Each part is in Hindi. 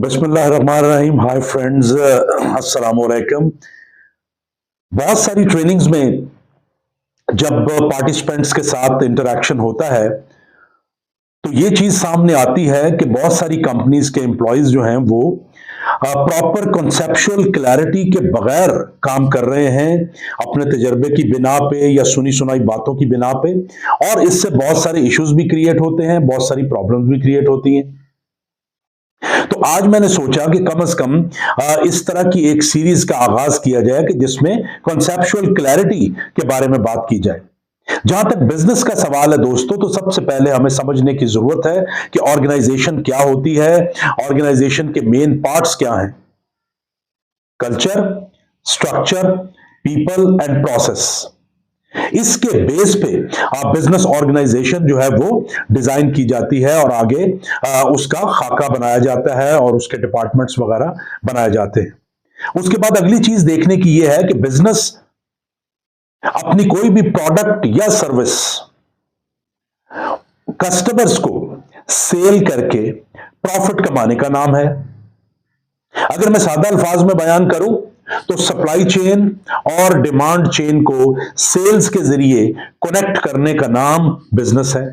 बिस्मिल्लाहिर्रहमानिर्रहीम। हाय फ्रेंड्स, अस्सलाम वालेकुम। बहुत सारी ट्रेनिंग्स में जब पार्टिसिपेंट्स के साथ इंटरेक्शन होता है तो ये चीज सामने आती है कि बहुत सारी कंपनीज के एम्प्लॉयज जो हैं वो प्रॉपर कॉन्सेप्चुअल क्लैरिटी के बगैर काम कर रहे हैं अपने तजर्बे की बिना पे या सुनी सुनाई बातों की बिना पे, और इससे बहुत सारे इश्यूज भी क्रिएट होते हैं, बहुत सारी प्रॉब्लम्स भी क्रिएट होती हैं। तो आज मैंने सोचा कि कम से कम इस तरह की एक सीरीज का आगाज किया जाए कि जिसमें कॉन्सेप्चुअल क्लैरिटी के बारे में बात की जाए। जहां तक बिजनेस का सवाल है दोस्तों, तो सबसे पहले हमें समझने की जरूरत है कि ऑर्गेनाइजेशन क्या होती है, ऑर्गेनाइजेशन के मेन पार्ट्स क्या हैं। Culture, structure, people and process. इसके बेस पे बिजनेस ऑर्गेनाइजेशन जो है वो डिजाइन की जाती है और आगे उसका खाका बनाया जाता है और उसके डिपार्टमेंट्स वगैरह बनाए जाते हैं। उसके बाद अगली चीज देखने की यह है कि बिजनेस अपनी कोई भी प्रोडक्ट या सर्विस कस्टमर्स को सेल करके प्रॉफिट कमाने का नाम है। अगर मैं सादा अल्फाज में बयान करूं तो सप्लाई चेन और डिमांड चेन को सेल्स के जरिए कनेक्ट करने का नाम बिजनेस है।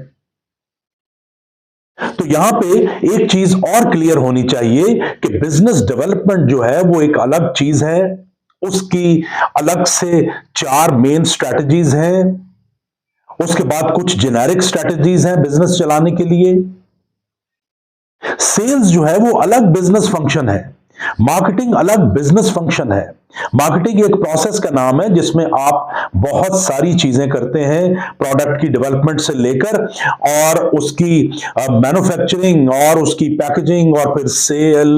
तो यहां पे एक चीज और क्लियर होनी चाहिए कि बिजनेस डेवलपमेंट जो है वो एक अलग चीज है, उसकी अलग से 4 मेन स्ट्रैटेजीज हैं, उसके बाद कुछ जेनेरिक स्ट्रैटेजीज हैं बिजनेस चलाने के लिए। सेल्स जो है वो अलग बिजनेस फंक्शन है, मार्केटिंग अलग बिजनेस फंक्शन है। मार्केटिंग एक प्रोसेस का नाम है जिसमें आप बहुत सारी चीजें करते हैं, प्रोडक्ट की डेवलपमेंट से लेकर और उसकी मैन्युफैक्चरिंग और उसकी पैकेजिंग और फिर सेल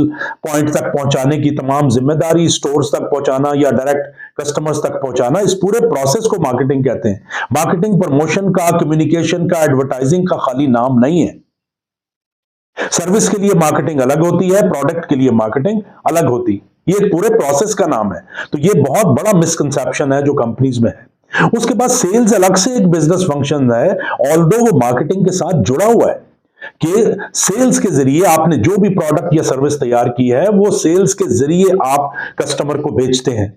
पॉइंट तक पहुंचाने की तमाम जिम्मेदारी, स्टोर्स तक पहुंचाना या डायरेक्ट कस्टमर्स तक पहुंचाना, इस पूरे प्रोसेस को मार्केटिंग कहते हैं। मार्केटिंग प्रमोशन का, कम्युनिकेशन का, एडवर्टाइजिंग का खाली नाम नहीं है। सर्विस के लिए मार्केटिंग अलग होती है, प्रोडक्ट के लिए मार्केटिंग अलग होती है। ये एक पूरे प्रोसेस का नाम है। तो ये बहुत बड़ा मिसकंसेप्शन है जो कंपनीज में है। उसके बाद सेल्स अलग से एक बिजनेस फंक्शन है, ऑल्दो वो मार्केटिंग के साथ जुड़ा हुआ है कि सेल्स के जरिए आपने जो भी प्रोडक्ट या सर्विस तैयार की है वो सेल्स के जरिए आप कस्टमर को बेचते हैं।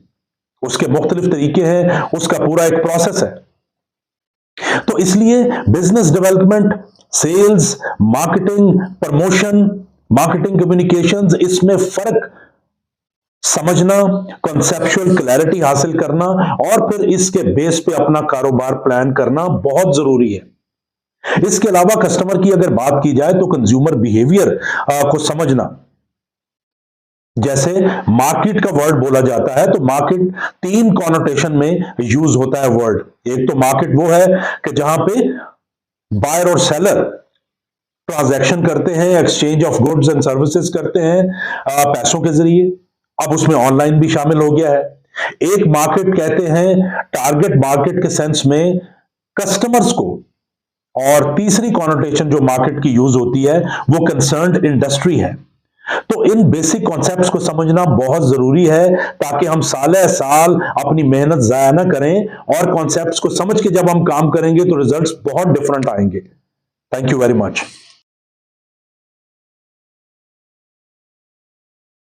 उसके मुख्तलिफ तरीके हैं, उसका पूरा एक प्रोसेस है। तो इसलिए business development, sales, marketing, promotion, marketing communications, इसमें फर्क समझना, कॉन्सेप्चुअल क्लैरिटी हासिल करना और फिर इसके बेस पे अपना कारोबार प्लान करना बहुत जरूरी है। इसके अलावा कस्टमर की अगर बात की जाए तो कंज्यूमर बिहेवियर को समझना। जैसे मार्केट का वर्ड बोला जाता है तो मार्केट 3 कॉनोटेशन में यूज होता है वर्ड। एक तो मार्केट वो है कि जहां पे बायर और सेलर ट्रांजैक्शन करते हैं, exchange of goods and services करते हैं पैसों के जरिए। अब उसमें ऑनलाइन भी शामिल हो गया है। एक मार्केट कहते हैं टारगेट मार्केट के सेंस में कस्टमर्स को, और तीसरी कॉनोटेशन जो मार्केट की यूज होती है वो कंसर्न्ड इंडस्ट्री है। तो इन बेसिक कॉन्सेप्ट्स को समझना बहुत जरूरी है ताकि हम साले साल अपनी मेहनत जाया ना करें, और कॉन्सेप्ट्स को समझ के जब हम काम करेंगे तो रिजल्ट्स बहुत डिफरेंट आएंगे। Thank you very much.